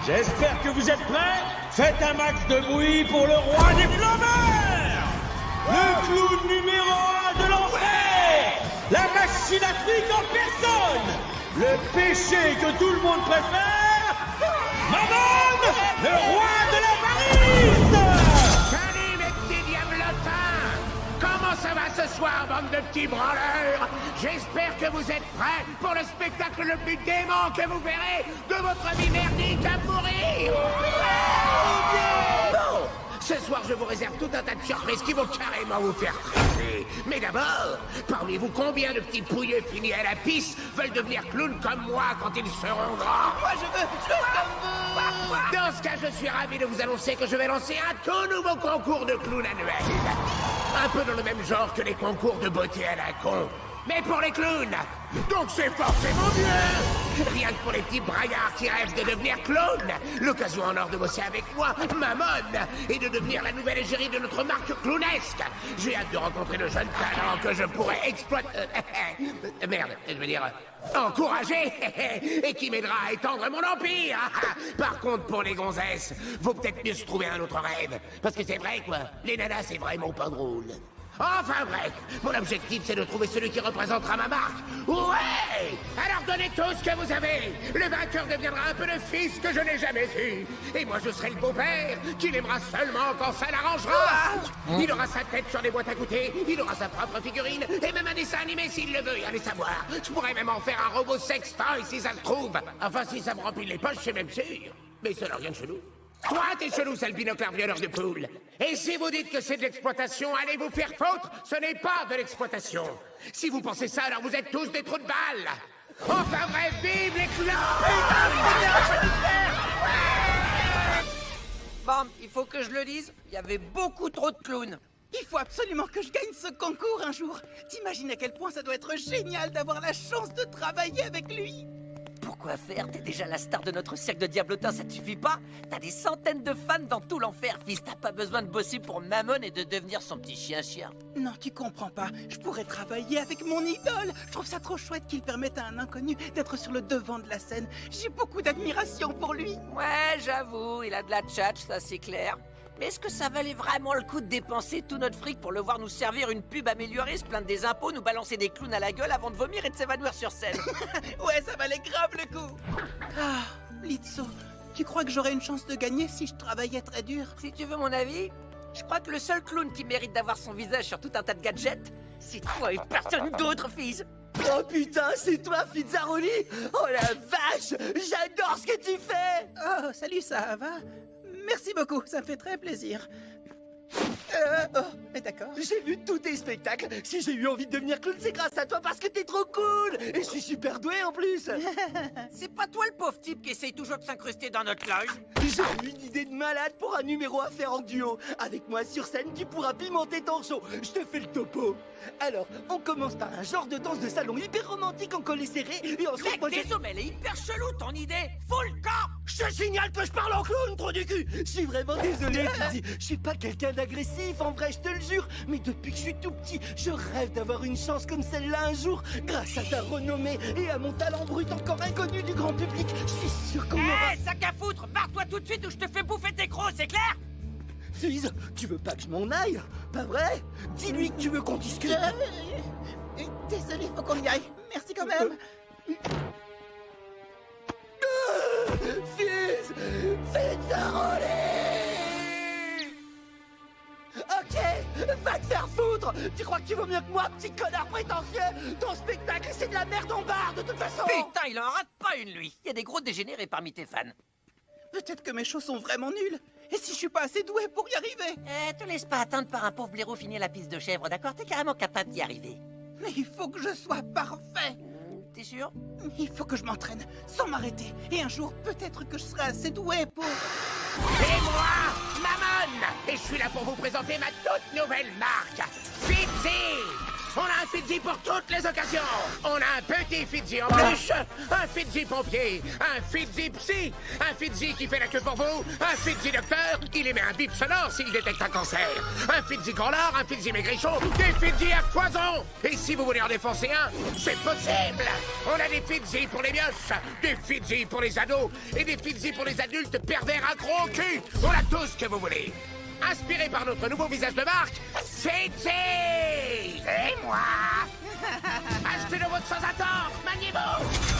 J'espère que vous êtes prêts. Faites un max de bruit pour le roi des flambeurs, le clown numéro 1 de l'enfer, la machine afrique en personne, le péché que tout le monde préfère, Mammon, le roi de la varice. Salut mes petits diablotins! Comment ça va ce soir, bande de petits branleurs? J'espère que vous êtes prêts pour le spectacle le plus dément que vous verrez de votre vie merdique à mourir! Bon, ce soir je vous réserve tout un tas de surprises qui vont carrément vous faire triper. Mais d'abord, parmi vous, combien de petits pouilleux finis à la pisse veulent devenir clowns comme moi quand ils seront grands? Moi, je veux comme vous. Dans ce cas, je suis ravi de vous annoncer que je vais lancer un tout nouveau concours de clowns annuel. Un peu dans le même genre que les concours de beauté à la con. Mais pour les clowns. Donc c'est forcément mieux. Rien que pour les petits braillards qui rêvent de devenir clowns. L'occasion en or de bosser avec moi, Mammon, et de devenir la nouvelle égérie de notre marque clownesque. J'ai hâte de rencontrer de jeunes talents que je pourrais exploiter... merde, je veux dire... encourager et qui m'aidera à étendre mon empire. Par contre, pour les gonzesses, vaut peut-être mieux se trouver un autre rêve. Parce que c'est vrai, quoi, les nanas, c'est vraiment pas drôle. Enfin bref, mon objectif, c'est de trouver celui qui représentera ma marque. Ouais! Alors donnez tout ce que vous avez. Le vainqueur deviendra un peu le fils que je n'ai jamais eu. Et moi, je serai le beau-père qui l'aimera seulement quand ça l'arrangera. Il aura sa tête sur des boîtes à goûter, il aura sa propre figurine, et même un dessin animé s'il le veut, allez savoir. Je pourrais même en faire un robot sextoy si ça se trouve. Enfin, si ça me remplit les poches, c'est même sûr. Mais ça n'a rien de chelou. Toi, t'es chelou, sale binoclard violeur de poule. Et si vous dites que c'est de l'exploitation, allez vous faire foutre, ce n'est pas de l'exploitation. Si vous pensez ça, alors vous êtes tous des trous de balles. Enfin bref, vive les clowns! Bon, il faut que je le dise, il y avait beaucoup trop de clowns. Il faut absolument que je gagne ce concours un jour. T'imagines à quel point ça doit être génial d'avoir la chance de travailler avec lui. Pourquoi faire? T'es déjà la star de notre cirque de diablotins, ça te suffit pas? T'as des centaines de fans dans tout l'enfer, fils. T'as pas besoin de bosser pour Mammon et de devenir son petit chien-chien. Non, tu comprends pas. Je pourrais travailler avec mon idole. Je trouve ça trop chouette qu'il permette à un inconnu d'être sur le devant de la scène. J'ai beaucoup d'admiration pour lui. Ouais, j'avoue, il a de la tchatch, ça c'est clair. Mais est-ce que ça valait vraiment le coup de dépenser tout notre fric pour le voir nous servir une pub améliorée, se plaindre des impôts, nous balancer des clowns à la gueule avant de vomir et de s'évanouir sur scène? Ouais, ça valait grave le coup. Ah, Lizzo, tu crois que j'aurais une chance de gagner si je travaillais très dur? Si tu veux mon avis, je crois que le seul clown qui mérite d'avoir son visage sur tout un tas de gadgets, c'est toi et personne d'autre, fils. Oh putain, c'est toi, Fizzaroli! Oh la vache! J'adore ce que tu fais! Oh, salut, ça va? Merci beaucoup, ça me fait très plaisir. Mais d'accord. J'ai vu tous tes spectacles. Si j'ai eu envie de devenir clown, c'est grâce à toi parce que t'es trop cool! Et je suis super doué en plus! C'est pas toi le pauvre type qui essaye toujours de s'incruster dans notre loge? J'ai eu une idée de malade pour un numéro à faire en duo. Avec moi sur scène, tu pourras pimenter ton show. Je te fais le topo. Alors, on commence par un genre de danse de salon hyper romantique en collet serré. Et ensuite, Mec, moi, désolé, elle est hyper chelou ton idée! Fous le camp! Je te signale que je parle en clown, trou du cul! Je suis vraiment désolé, Fizzy. Je suis pas quelqu'un d'agressif, en vrai, je te le jure. Mais depuis que je suis tout petit, je rêve d'avoir une chance comme celle-là un jour. Grâce à ta renommée et à mon talent brut encore inconnu du grand public, je suis sûr qu'on aura... Hé, sac à foutre! Barre-toi tout de suite ou je te fais bouffer tes crocs, c'est clair? Fizz, tu veux pas que je m'en aille? Pas vrai? Dis-lui que tu veux qu'on discute. Désolé, faut qu'on y aille. Merci quand même. Fizz! Fizzaroli! Ok, va te faire foutre! Tu crois que tu vaux mieux que moi, petit connard prétentieux? Ton spectacle, c'est de la merde en barre, de toute façon! Putain, il en rate pas une, lui! Il y a des gros dégénérés parmi tes fans. Peut-être que mes shows sont vraiment nuls. Et si je suis pas assez doué pour y arriver? Te laisse pas atteindre par un pauvre blaireau fini à la piste de chèvre, d'accord? T'es carrément capable d'y arriver. Mais il faut que je sois parfait. T'es sûr? Il faut que je m'entraîne sans m'arrêter. Et un jour, peut-être que je serai assez doué pour... Et moi, Mammon! Et je suis là pour vous présenter ma toute nouvelle marque, Fizzy! On a un Fizzy pour toutes les occasions! On a un Des Fidji en peluche, un Fidji pompier, un Fidji psy, un Fidji qui fait la queue pour vous, un Fidji docteur, il émet un bip sonore s'il détecte un cancer, un Fidji grand lard, un Fidji maigrichon, des Fidji à foison. Et si vous voulez en défoncer un, c'est possible. On a des Fidji pour les mioches, des Fidji pour les ados et des Fidji pour les adultes pervers à gros cul. On a tout ce que vous voulez. Inspiré par notre nouveau visage de marque, Fidji. Et moi. Achetez-le votre sans attendre, maniez-vous.